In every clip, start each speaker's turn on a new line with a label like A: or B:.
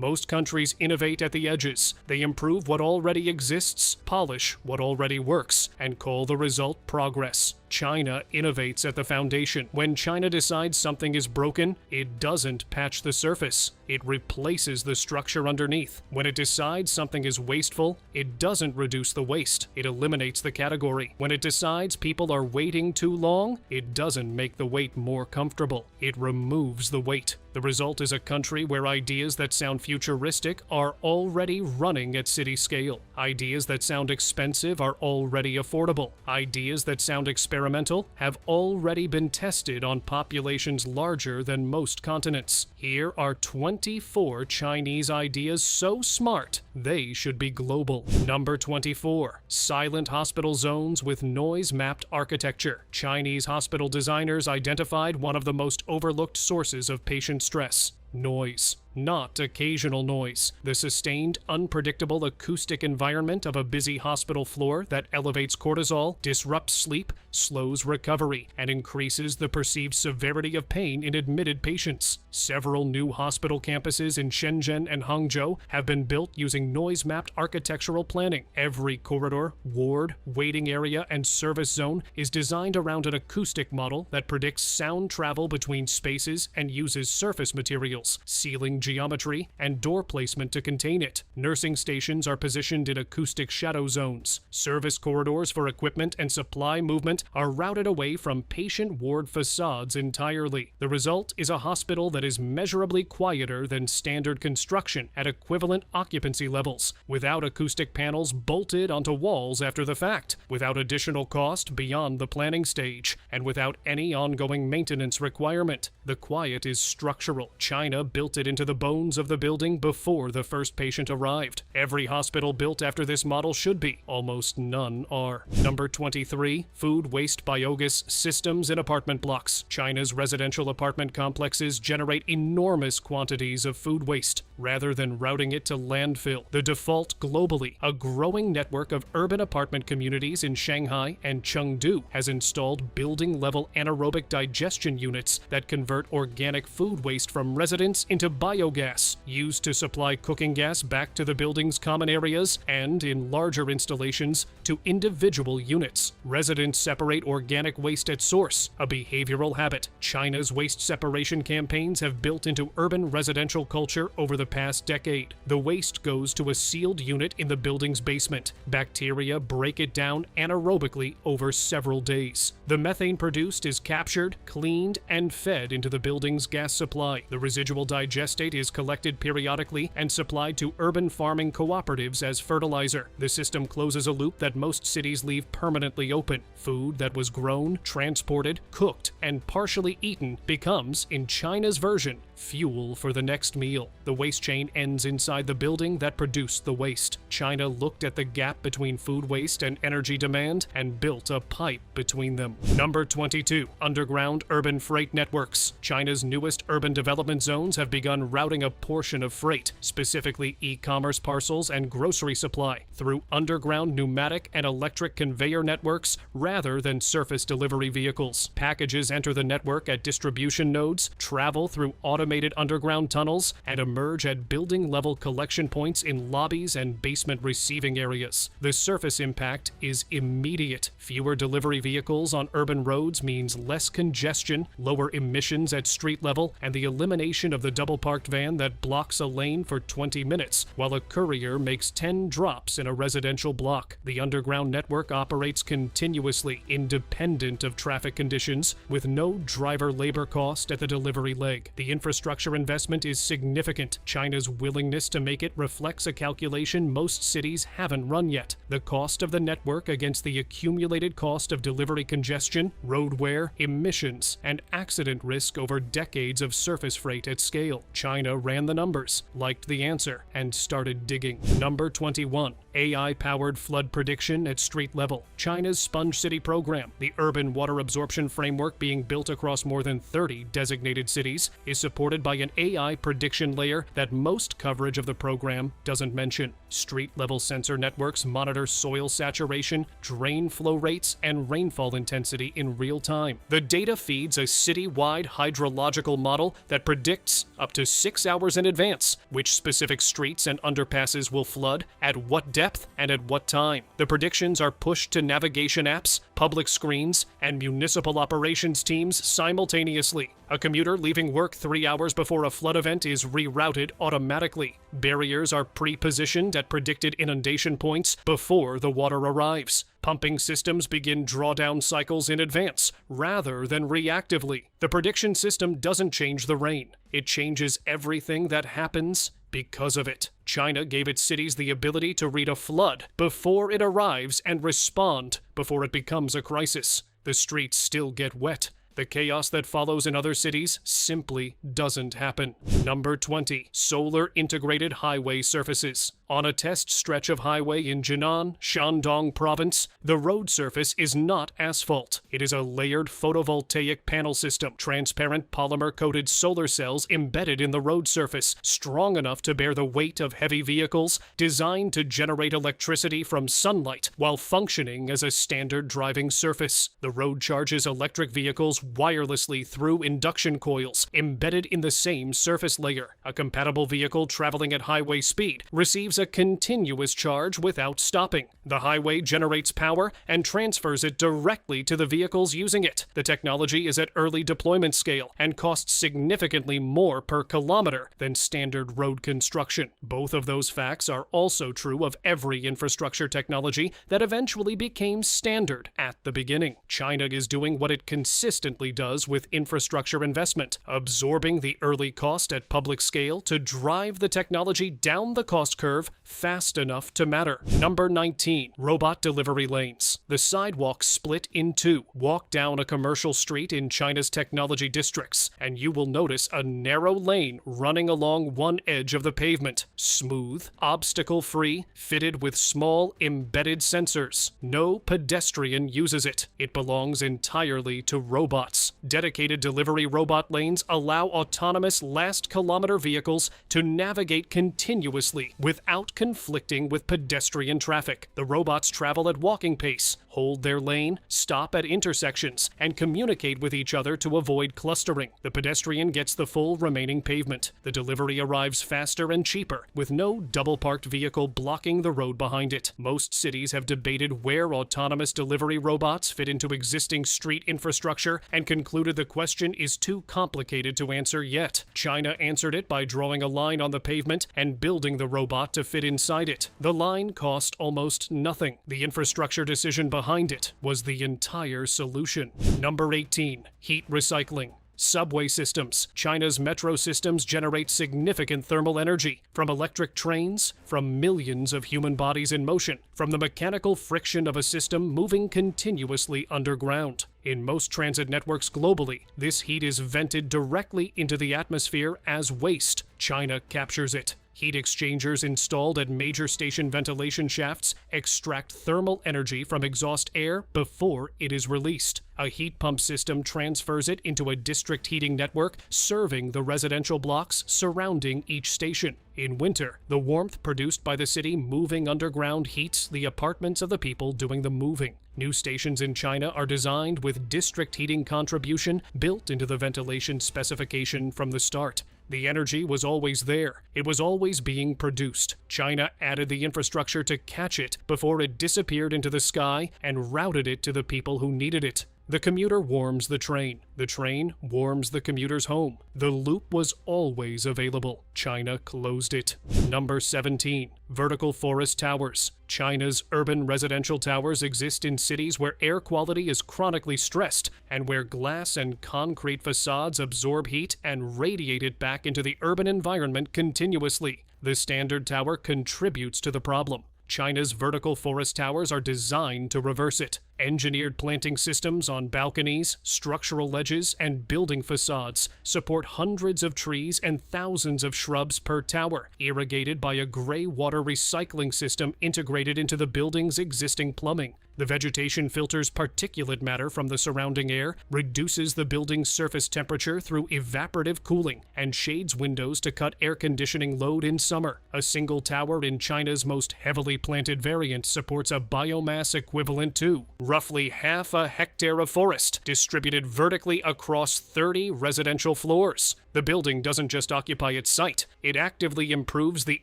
A: Most countries innovate at the edges. They improve what already exists, polish what already works, and call the result progress. China innovates at the foundation. When China decides something is broken, it doesn't patch the surface. It replaces the structure underneath. When it decides something is wasteful, it doesn't reduce the waste. It eliminates the category. When it decides people are waiting too long, it doesn't make the wait more comfortable. It removes the wait. The result is a country where ideas that sound futuristic are already running at city scale. Ideas that sound expensive are already affordable. Ideas that sound experimental have already been tested on populations larger than most continents. Here are 24 Chinese ideas so smart they should be global. Number 24. Silent hospital zones with noise-mapped architecture. Chinese hospital designers identified one of the most overlooked sources of patient stress: noise. Not occasional noise. The sustained, unpredictable acoustic environment of a busy hospital floor that elevates cortisol, disrupts sleep, slows recovery, and increases the perceived severity of pain in admitted patients. Several new hospital campuses in Shenzhen and Hangzhou have been built using noise-mapped architectural planning. Every corridor, ward, waiting area, and service zone is designed around an acoustic model that predicts sound travel between spaces and uses surface materials, ceiling geometry, and door placement to contain it. Nursing stations are positioned in acoustic shadow zones. Service corridors for equipment and supply movement are routed away from patient ward facades entirely. The result is a hospital that is measurably quieter than standard construction at equivalent occupancy levels, without acoustic panels bolted onto walls after the fact, without additional cost beyond the planning stage, and without any ongoing maintenance requirement. The quiet is structural. China built it into the bones of the building before the first patient arrived. Every hospital built after this model should be. Almost none are. Number 23. Food waste biogas systems in apartment blocks. China's residential apartment complexes generate enormous quantities of food waste. Rather than routing it to landfill, the default globally, a growing network of urban apartment communities in Shanghai and Chengdu has installed building-level anaerobic digestion units that convert organic food waste from residents into biogas, used to supply cooking gas back to the building's common areas and, in larger installations, to individual units. Residents separate organic waste at source, a behavioral habit. China's waste separation campaigns have built into urban residential culture over the past decade. The waste goes to a sealed unit in the building's basement. Bacteria break it down anaerobically over several days. The methane produced is captured, cleaned, and fed into the building's gas supply. The residual digestate is collected periodically and supplied to urban farming cooperatives as fertilizer. The system closes a loop that most cities leave permanently open. Food that was grown, transported, cooked, and partially eaten becomes, in China's version, fuel for the next meal. The waste chain ends inside the building that produced the waste. China looked at the gap between food waste and energy demand and built a pipe between them. Number 22. Underground urban freight networks. China's newest urban development zones have begun routing a portion of freight, specifically e-commerce parcels and grocery supply, through underground pneumatic and electric conveyor networks rather than surface delivery vehicles. Packages enter the network at distribution nodes, travel through automated underground tunnels, and emerge at building-level collection points in lobbies and basement receiving areas. The surface impact is immediate. Fewer delivery vehicles on urban roads means less congestion, lower emissions at street level, and the elimination of the double-parked van that blocks a lane for 20 minutes, while a courier makes 10 drops in a residential block. The underground network operates continuously, independent of traffic conditions, with no driver labor cost at the delivery leg. The infrastructure investment is significant. China's willingness to make it reflects a calculation most cities haven't run yet: the cost of the network against the accumulated cost of delivery congestion, road wear, emissions, and accident risk over decades of surface freight at scale. China ran the numbers, liked the answer, and started digging. Number 21. AI-powered flood prediction at street level. China's Sponge City program, the urban water absorption framework being built across more than 30 designated cities, is supported supported by an AI prediction layer that most coverage of the program doesn't mention. Street-level sensor networks monitor soil saturation, drain flow rates, and rainfall intensity in real time. The data feeds a city-wide hydrological model that predicts up to 6 hours in advance which specific streets and underpasses will flood, at what depth, and at what time. The predictions are pushed to navigation apps, public screens, and municipal operations teams simultaneously. A commuter leaving work 3 hours before a flood event is rerouted automatically. Barriers are pre-positioned at predicted inundation points before the water arrives. Pumping systems begin drawdown cycles in advance, rather than reactively. The prediction system doesn't change the rain. It changes everything that happens because of it. China gave its cities the ability to read a flood before it arrives and respond before it becomes a crisis. The streets still get wet. The chaos that follows in other cities simply doesn't happen. Number 20. Solar integrated highway surfaces. On a test stretch of highway in Jinan, Shandong Province, the road surface is not asphalt. It is a layered photovoltaic panel system, transparent polymer-coated solar cells embedded in the road surface, strong enough to bear the weight of heavy vehicles, designed to generate electricity from sunlight while functioning as a standard driving surface. The road charges electric vehicles wirelessly through induction coils embedded in the same surface layer. A compatible vehicle traveling at highway speed receives a continuous charge without stopping. The highway generates power and transfers it directly to the vehicles using it. The technology is at early deployment scale and costs significantly more per kilometer than standard road construction. Both of those facts are also true of every infrastructure technology that eventually became standard at the beginning. China is doing what it consistently does with infrastructure investment, absorbing the early cost at public scale to drive the technology down the cost curve fast enough to matter. Number 19. Robot delivery lanes. The sidewalk split in two. Walk down a commercial street in China's technology districts, and you will notice a narrow lane running along one edge of the pavement. Smooth, obstacle-free, fitted with small embedded sensors. No pedestrian uses it. It belongs entirely to robots. Dedicated delivery robot lanes allow autonomous last-kilometer vehicles to navigate continuously without conflicting with pedestrian traffic. The robots travel at walking pace, hold their lane, stop at intersections, and communicate with each other to avoid clustering. The pedestrian gets the full remaining pavement. The delivery arrives faster and cheaper, with no double-parked vehicle blocking the road behind it. Most cities have debated where autonomous delivery robots fit into existing street infrastructure and concluded the question is too complicated to answer yet. China answered it by drawing a line on the pavement and building the robot to fit inside it. The line cost almost nothing. The infrastructure decision behind it was the entire solution. Number 18. Heat recycling. Subway systems. China's metro systems generate significant thermal energy from electric trains, from millions of human bodies in motion, from the mechanical friction of a system moving continuously underground. In most transit networks globally, this heat is vented directly into the atmosphere as waste. China captures it. Heat exchangers installed at major station ventilation shafts extract thermal energy from exhaust air before it is released. A heat pump system transfers it into a district heating network serving the residential blocks surrounding each station. In winter, the warmth produced by the city moving underground heats the apartments of the people doing the moving. New stations in China are designed with district heating contribution built into the ventilation specification from the start. The energy was always there. It was always being produced. China added the infrastructure to catch it before it disappeared into the sky and routed it to the people who needed it. The commuter warms the train. The train warms the commuter's home. The loop was always available. China closed it. Number 17. Vertical forest towers. China's urban residential towers exist in cities where air quality is chronically stressed and where glass and concrete facades absorb heat and radiate it back into the urban environment continuously. The standard tower contributes to the problem. China's vertical forest towers are designed to reverse it. Engineered planting systems on balconies, structural ledges, and building facades support hundreds of trees and thousands of shrubs per tower, irrigated by a gray water recycling system integrated into the building's existing plumbing. The vegetation filters particulate matter from the surrounding air, reduces the building's surface temperature through evaporative cooling, and shades windows to cut air conditioning load in summer. A single tower in China's most heavily planted variant supports a biomass equivalent to roughly half a hectare of forest, distributed vertically across 30 residential floors. The building doesn't just occupy its site, it actively improves the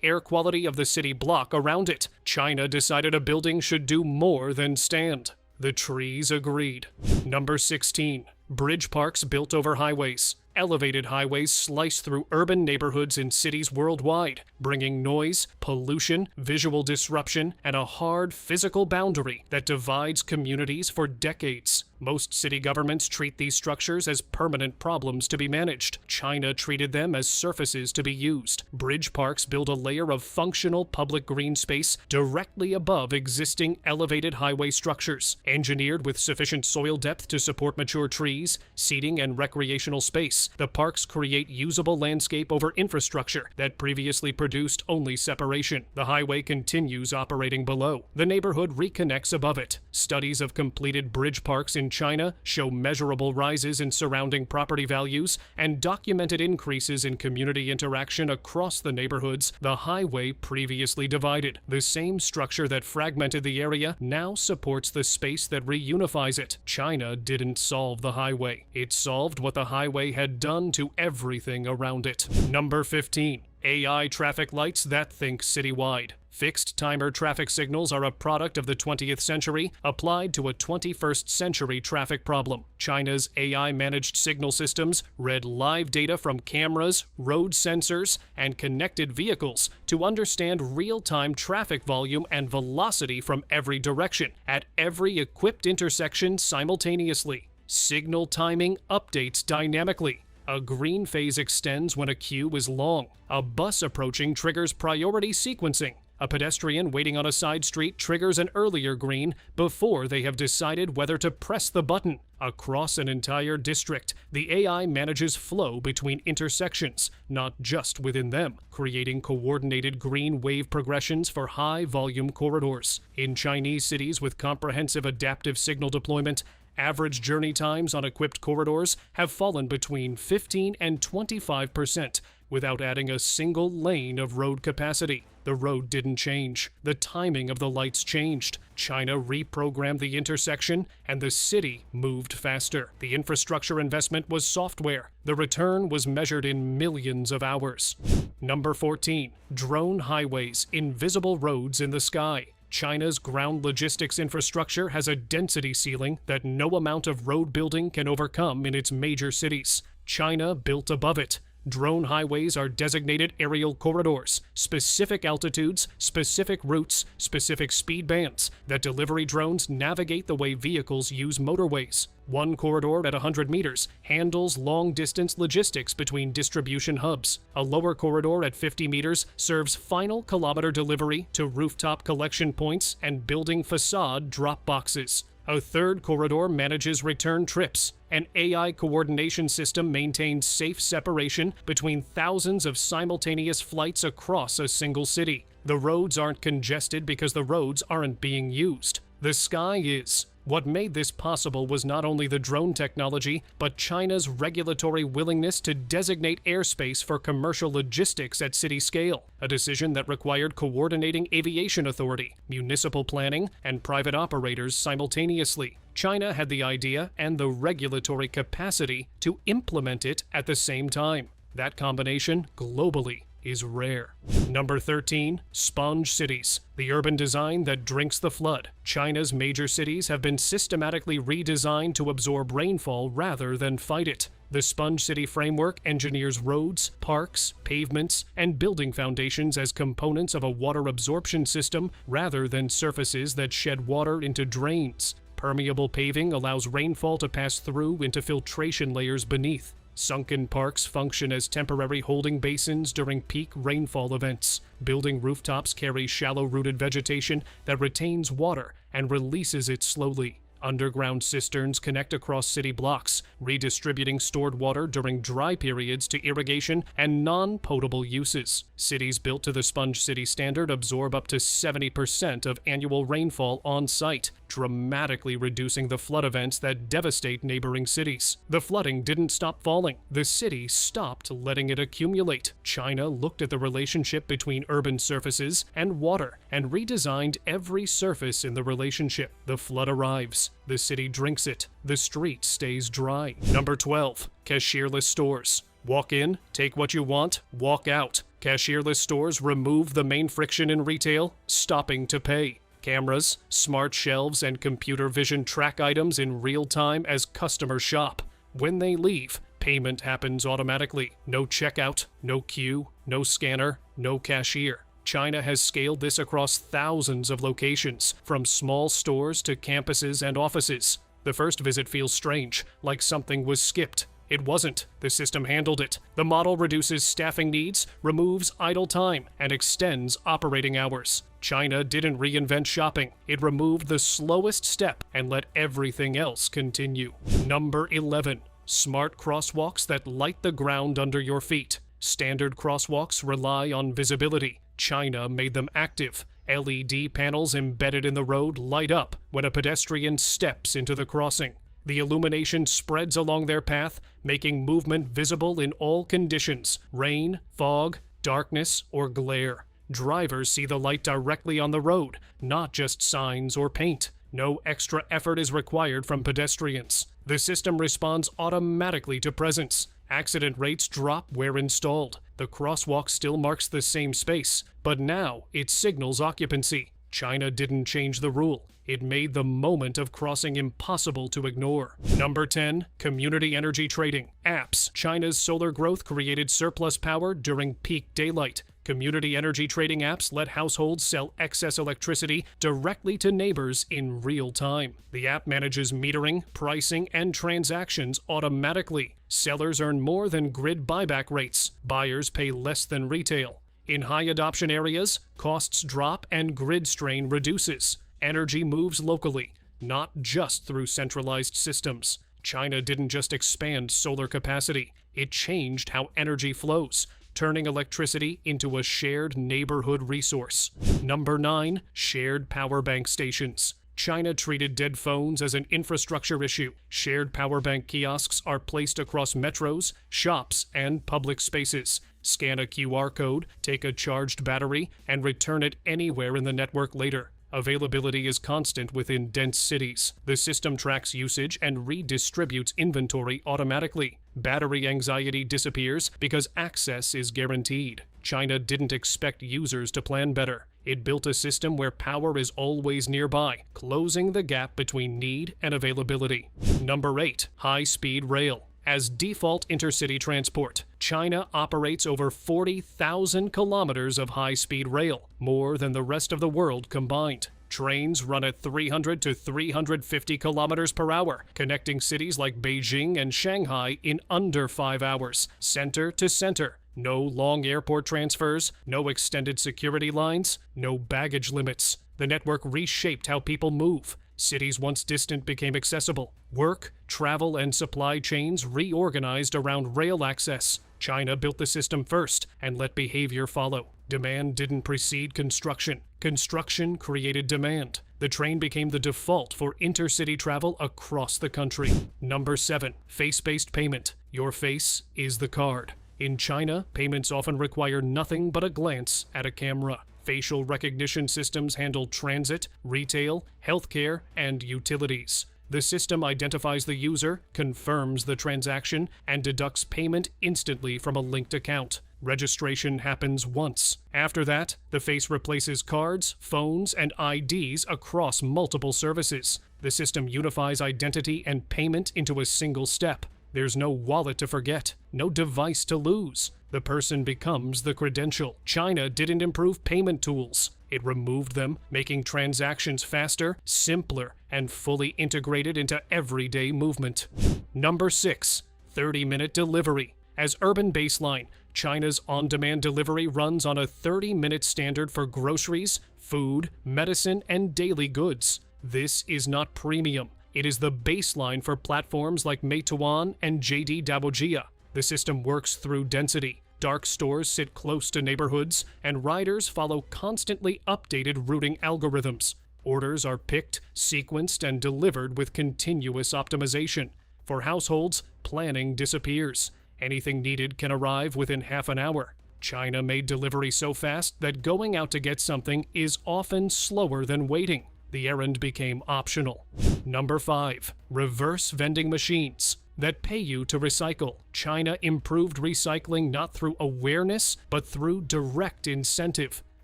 A: air quality of the city block around it. China decided a building should do more than stand. The trees agreed. Number 16. Bridge parks built over highways. Elevated highways slice through urban neighborhoods in cities worldwide, bringing noise, pollution, visual disruption, and a hard physical boundary that divides communities for decades. Most city governments treat these structures as permanent problems to be managed. China treated them as surfaces to be used. Bridge parks build a layer of functional public green space directly above existing elevated highway structures, engineered with sufficient soil depth to support mature trees, seating, and recreational space. The parks create usable landscape over infrastructure that previously produced only separation. The highway continues operating below. The neighborhood reconnects above it. Studies of completed bridge parks in China show measurable rises in surrounding property values and documented increases in community interaction across the neighborhoods the highway previously divided. The same structure that fragmented the area now supports the space that reunifies it. China didn't solve the highway. It solved what the highway had done to everything around it. Number 15. AI traffic lights that think citywide. Fixed timer traffic signals are a product of the 20th century applied to a 21st century traffic problem. China's AI-managed signal systems read live data from cameras, road sensors, and connected vehicles to understand real-time traffic volume and velocity from every direction at every equipped intersection simultaneously. Signal timing updates dynamically. A green phase extends when a queue is long. A bus approaching triggers priority sequencing. A pedestrian waiting on a side street triggers an earlier green before they have decided whether to press the button. Across an entire district, the AI manages flow between intersections, not just within them, creating coordinated green wave progressions for high-volume corridors. In Chinese cities with comprehensive adaptive signal deployment, average journey times on equipped corridors have fallen between 15 and 25% without adding a single lane of road capacity. The road didn't change. The timing of the lights changed. China reprogrammed the intersection, and the city moved faster. The infrastructure investment was software. The return was measured in millions of hours. Number 14. Drone highways, invisible roads in the sky. China's ground logistics infrastructure has a density ceiling that no amount of road building can overcome in its major cities. China built above it. Drone highways are designated aerial corridors, specific altitudes, specific routes, specific speed bands that delivery drones navigate the way vehicles use motorways. One corridor at 100 meters handles long-distance logistics between distribution hubs. A lower corridor at 50 meters serves final kilometer delivery to rooftop collection points and building facade drop boxes. A third corridor manages return trips. An AI coordination system maintains safe separation between thousands of simultaneous flights across a single city. The roads aren't congested because the roads aren't being used. The sky is. What made this possible was not only the drone technology, but China's regulatory willingness to designate airspace for commercial logistics at city scale, a decision that required coordinating aviation authority, municipal planning, and private operators simultaneously. China had the idea and the regulatory capacity to implement it at the same time. That combination, globally, is rare. Number 13. Sponge cities. The urban design that drinks the flood. China's major cities have been systematically redesigned to absorb rainfall rather than fight it. The Sponge City framework engineers roads, parks, pavements, and building foundations as components of a water absorption system rather than surfaces that shed water into drains. Permeable paving allows rainfall to pass through into filtration layers beneath. Sunken parks function as temporary holding basins during peak rainfall events. Building rooftops carry shallow-rooted vegetation that retains water and releases it slowly. Underground cisterns connect across city blocks, redistributing stored water during dry periods to irrigation and non-potable uses. Cities built to the Sponge City standard absorb up to 70% of annual rainfall on site, dramatically reducing the flood events that devastate neighboring cities. The flooding didn't stop falling. The city stopped letting it accumulate. China looked at the relationship between urban surfaces and water and redesigned every surface in the relationship. The flood arrives. The city drinks it. The street stays dry. Number 12. Cashierless stores. Walk in, take what you want, walk out. Cashierless stores remove the main friction in retail, stopping to pay. Cameras, smart shelves, and computer vision track items in real time as customers shop. When they leave, payment happens automatically. No checkout, no queue, no scanner, no cashier. China has scaled this across thousands of locations, from small stores to campuses and offices. The first visit feels strange, like something was skipped. It wasn't. The system handled it. The model reduces staffing needs, removes idle time, and extends operating hours. China didn't reinvent shopping. It removed the slowest step and let everything else continue. Number 11. Smart crosswalks that light the ground under your feet. Standard crosswalks rely on visibility. China made them active. LED panels embedded in the road light up when a pedestrian steps into the crossing. The illumination spreads along their path, making movement visible in all conditions: rain, fog, darkness, or glare. Drivers see the light directly on the road, not just signs or paint. No extra effort is required from pedestrians. The system responds automatically to presence. Accident rates drop where installed. The crosswalk still marks the same space, but now it signals occupancy. China didn't change the rule. It made the moment of crossing impossible to ignore. Number 10. Community energy trading. Apps. China's solar growth created surplus power during peak daylight. Community energy trading apps let households sell excess electricity directly to neighbors in real time. The app manages metering, pricing, and transactions automatically. Sellers earn more than grid buyback rates. Buyers pay less than retail. In high adoption areas, costs drop and grid strain reduces. Energy moves locally, not just through centralized systems. China didn't just expand solar capacity, it changed how energy flows, turning electricity into a shared neighborhood resource. Number 9. Shared power bank stations. China treated dead phones as an infrastructure issue. Shared power bank kiosks are placed across metros, shops, and public spaces. Scan a QR code, take a charged battery, and return it anywhere in the network later. Availability is constant within dense cities. The system tracks usage and redistributes inventory automatically. Battery anxiety disappears because access is guaranteed. China didn't expect users to plan better. It built a system where power is always nearby, closing the gap between need and availability. Number 8. High-speed rail. As default intercity transport, China operates over 40,000 kilometers of high-speed rail, more than the rest of the world combined. Trains run at 300 to 350 kilometers per hour, connecting cities like Beijing and Shanghai in under 5 hours, center to center. No long airport transfers, no extended security lines, no baggage limits. The network reshaped how people move. Cities once distant became accessible. Work, travel, and supply chains reorganized around rail access. China built the system first and let behavior follow. Demand didn't precede construction. Construction created demand. The train became the default for intercity travel across the country. Number 7. Face-based payment. Your face is the card. In China, payments often require nothing but a glance at a camera. Facial recognition systems handle transit, retail, healthcare, and utilities. The system identifies the user, confirms the transaction, and deducts payment instantly from a linked account. Registration happens once. After that, the face replaces cards, phones, and IDs across multiple services. The system unifies identity and payment into a single step. There's no wallet to forget, no device to lose. The person becomes the credential. China didn't improve payment tools. It removed them, making transactions faster, simpler, and fully integrated into everyday movement. Number 6. 30-minute delivery. As urban baseline, China's on-demand delivery runs on a 30-minute standard for groceries, food, medicine, and daily goods. This is not premium. It is the baseline for platforms like Meituan and JD Daojia. The system works through density. Dark stores sit close to neighborhoods, and riders follow constantly updated routing algorithms. Orders are picked, sequenced, and delivered with continuous optimization. For households, planning disappears. Anything needed can arrive within half an hour. China made delivery so fast that going out to get something is often slower than waiting. The errand became optional. Number 5. Reverse vending machines that pay you to recycle. China improved recycling not through awareness, but through direct incentive.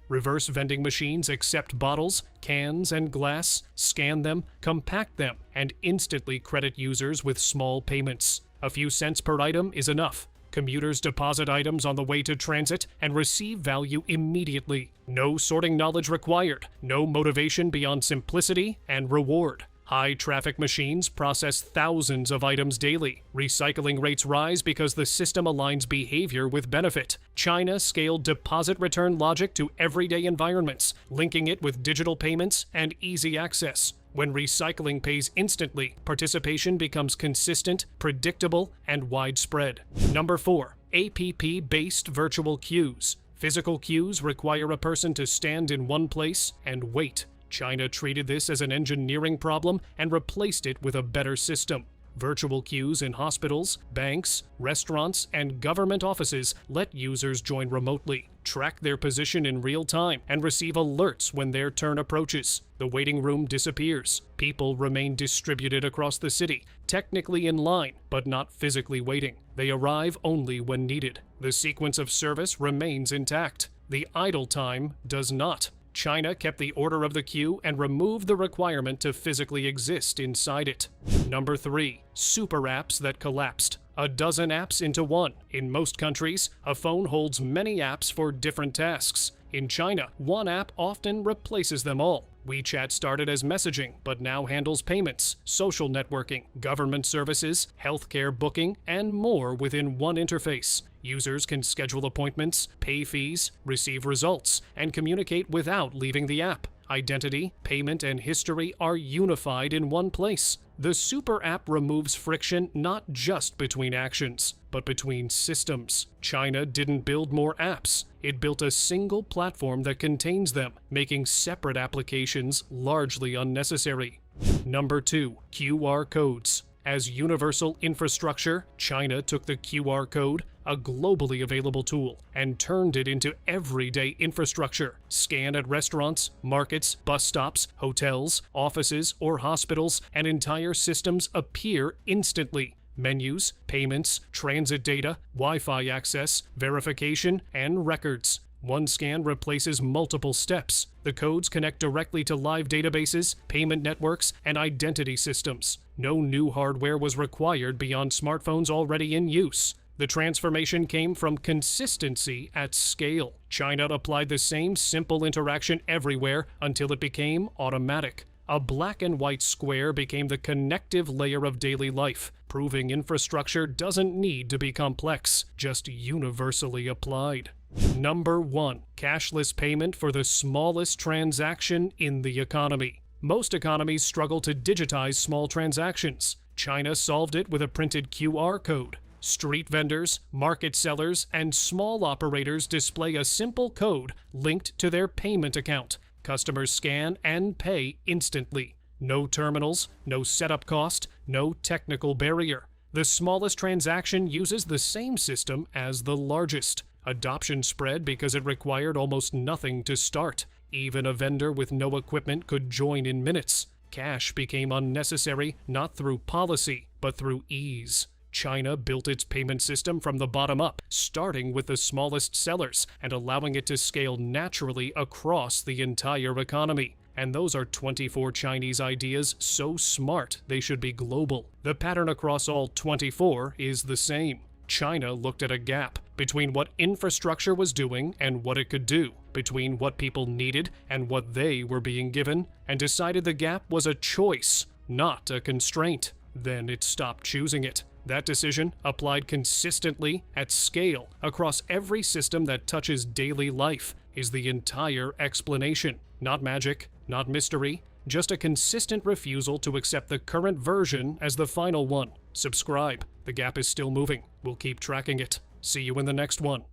A: Reverse vending machines accept bottles, cans, and glass, scan them, compact them, and instantly credit users with small payments. A few cents per item is enough. Commuters deposit items on the way to transit and receive value immediately. No sorting knowledge required, no motivation beyond simplicity and reward. High-traffic machines process thousands of items daily. Recycling rates rise because the system aligns behavior with benefit. China scaled deposit return logic to everyday environments, linking it with digital payments and easy access. When recycling pays instantly, participation becomes consistent, predictable, and widespread. Number 4. APP-based virtual queues. Physical queues require a person to stand in one place and wait. China treated this as an engineering problem and replaced it with a better system. Virtual queues in hospitals, banks, restaurants, and government offices let users join remotely, track their position in real time, and receive alerts when their turn approaches. The waiting room disappears. People remain distributed across the city, technically in line, but not physically waiting. They arrive only when needed. The sequence of service remains intact. The idle time does not. China kept the order of the queue and removed the requirement to physically exist inside it. Number 3. Super apps that collapsed. A dozen apps into one. In most countries, a phone holds many apps for different tasks. In China, one app often replaces them all. WeChat started as messaging, but now handles payments, social networking, government services, healthcare booking, and more within one interface. Users can schedule appointments, pay fees, receive results, and communicate without leaving the app. Identity, payment, and history are unified in one place. The super app removes friction not just between actions, but between systems. China didn't build more apps. It built a single platform that contains them, making separate applications largely unnecessary. Number 2. QR codes. As universal infrastructure, China took the QR code, a globally available tool, and turned it into everyday infrastructure. Scan at restaurants, markets, bus stops, hotels, offices, or hospitals, and entire systems appear instantly. Menus, payments, transit data, Wi-Fi access, verification, and records. One scan replaces multiple steps. The codes connect directly to live databases, payment networks, and identity systems. No new hardware was required beyond smartphones already in use. The transformation came from consistency at scale. China applied the same simple interaction everywhere until it became automatic. A black and white square became the connective layer of daily life, proving infrastructure doesn't need to be complex, just universally applied. Number 1. Cashless payment for the smallest transaction in the economy. Most economies struggle to digitize small transactions. China solved it with a printed QR code. Street vendors, market sellers, and small operators display a simple code linked to their payment account. Customers scan and pay instantly. No terminals, no setup cost, no technical barrier. The smallest transaction uses the same system as the largest. Adoption spread because it required almost nothing to start. Even a vendor with no equipment could join in minutes. Cash became unnecessary not through policy, but through ease. China built its payment system from the bottom up, starting with the smallest sellers and allowing it to scale naturally across the entire economy. And those are 24 Chinese ideas so smart they should be global. The pattern across all 24 is the same. China looked at a gap between what infrastructure was doing and what it could do, between what people needed and what they were being given, and decided the gap was a choice, not a constraint. Then it stopped choosing it. That decision, applied consistently at scale across every system that touches daily life, is the entire explanation. Not magic, not mystery, just a consistent refusal to accept the current version as the final one. Subscribe. The gap is still moving. We'll keep tracking it. See you in the next one.